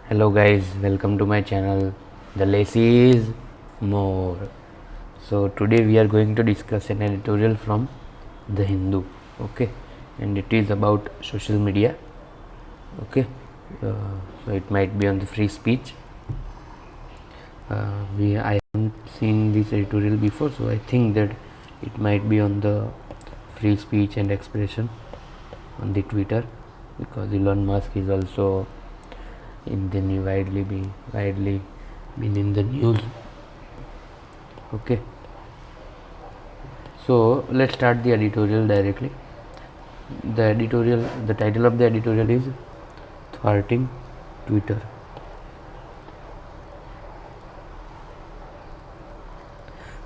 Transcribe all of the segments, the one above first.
Hello guys, welcome to my channel. The less is more. So today we are going to discuss an editorial from The Hindu. Okay, and it is about social media. Okay, so it might be on the free speech. I haven't seen this editorial before, so I think that it might be on the free speech and expression on the Twitter, because Elon Musk is also in the new widely been in the news. Okay, so let's start the editorial directly. The title of the editorial is Thwarting Twitter.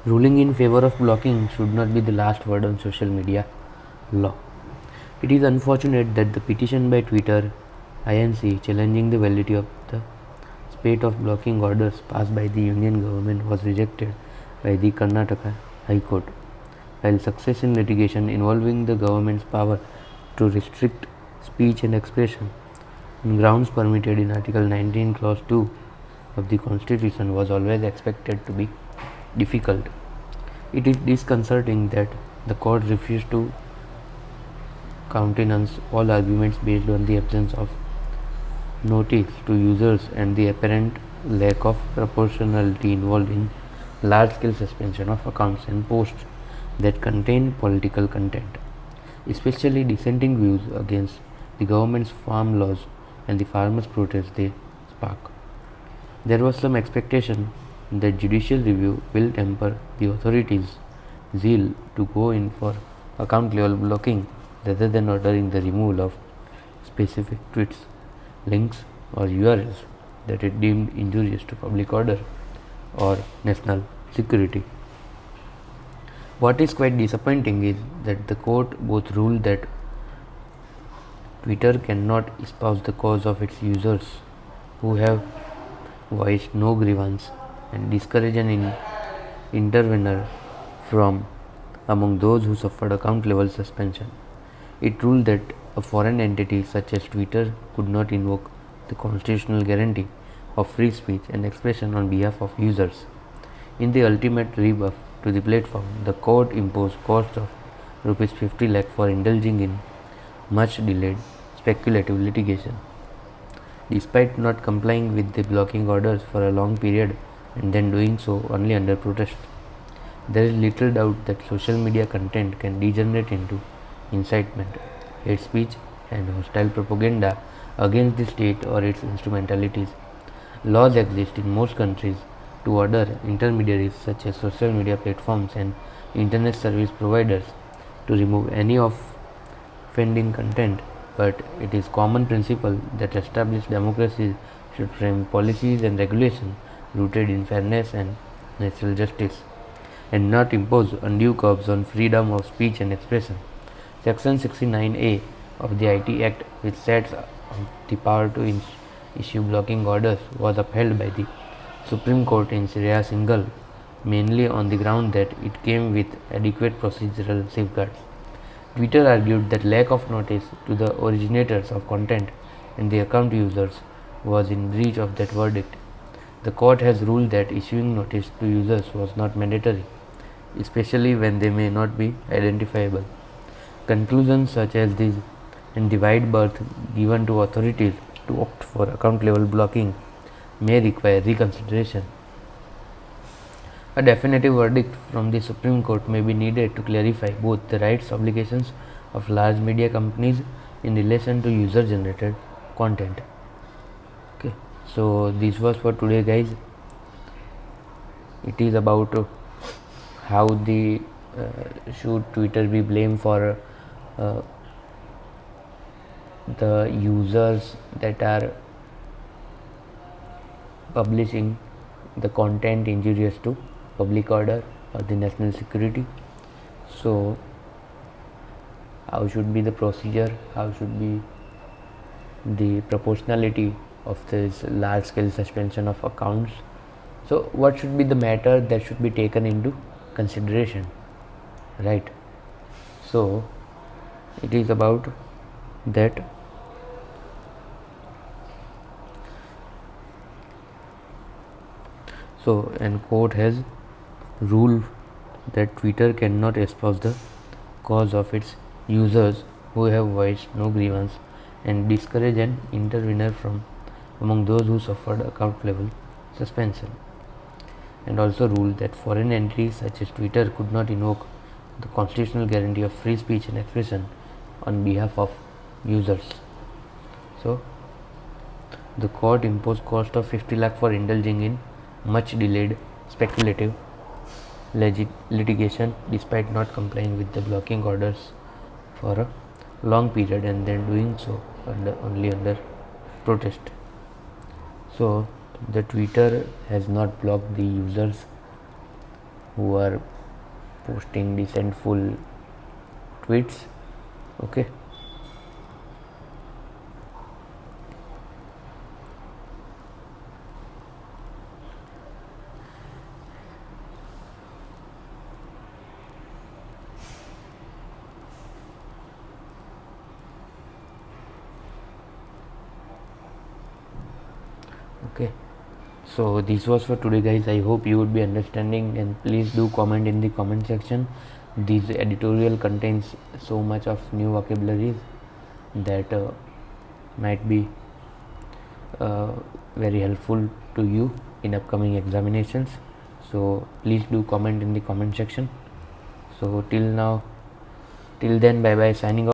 Ruling in favor of blocking should not be the last word on social media law. It is unfortunate that the petition by Twitter Inc. challenging the validity of the spate of blocking orders passed by the Union government was rejected by the Karnataka High Court, while success in litigation involving the government's power to restrict speech and expression on grounds permitted in Article 19, Clause 2 of the Constitution was always expected to be difficult. It is disconcerting that the court refused to countenance all arguments based on the absence of notice to users and the apparent lack of proportionality involved in large-scale suspension of accounts and posts that contain political content, especially dissenting views against the government's farm laws and the farmers' protests they spark. There was some expectation that judicial review will temper the authorities' zeal to go in for account level blocking rather than ordering the removal of specific tweets, links, or URLs that it deemed injurious to public order or national security. What is quite disappointing is that the court both ruled that Twitter cannot espouse the cause of its users who have voiced no grievance and discourage an intervener from among those who suffered account level suspension. It ruled that a foreign entity such as Twitter could not invoke the constitutional guarantee of free speech and expression on behalf of users. In the ultimate rebuff to the platform, the court imposed cost of Rs 50 lakh for indulging in much delayed speculative litigation. Despite not complying with the blocking orders for a long period and then doing so only under protest, there is little doubt that social media content can degenerate into incitement, hate speech, and hostile propaganda against the state or its instrumentalities. Laws exist in most countries to order intermediaries such as social media platforms and internet service providers to remove any offending content, but it is common principle that established democracies should frame policies and regulations rooted in fairness and natural justice, and not impose undue curbs on freedom of speech and expression. Section 69A of the IT Act, which sets the power to issue blocking orders, was upheld by the Supreme Court in Shreya Singhal, mainly on the ground that it came with adequate procedural safeguards. Twitter argued that lack of notice to the originators of content and the account users was in breach of that verdict. The court has ruled that issuing notice to users was not mandatory, especially when they may not be identifiable. Conclusions such as these and the wide berth given to authorities to opt for account level blocking may require reconsideration. A definitive verdict from the Supreme Court may be needed to clarify both the rights obligations of large media companies in relation to user generated content. Okay, so this was for today, guys. It is about how the should Twitter be blamed for uh, the users that are publishing the content injurious to public order or the national security. So how should be the procedure, how should be the proportionality of this large scale suspension of accounts. So what should be the matter that should be taken into consideration, right? So it is about that So, and court has ruled that Twitter cannot espouse the cause of its users who have voiced no grievance and discourage an intervener from among those who suffered account level suspension, and also ruled that foreign entities such as Twitter could not invoke the constitutional guarantee of free speech and expression on behalf of users. So, the court imposed cost of 50 lakh for indulging in much delayed speculative litigation despite not complying with the blocking orders for a long period and then doing so only under protest. So the Twitter has not blocked the users who are posting dissentful tweets. Okay. Okay, so this was for today, guys. I hope you would be understanding, and please do comment in the comment section. This editorial contains so much of new vocabularies that might be very helpful to you in upcoming examinations. So please do comment in the comment section. So till then, bye bye, signing off.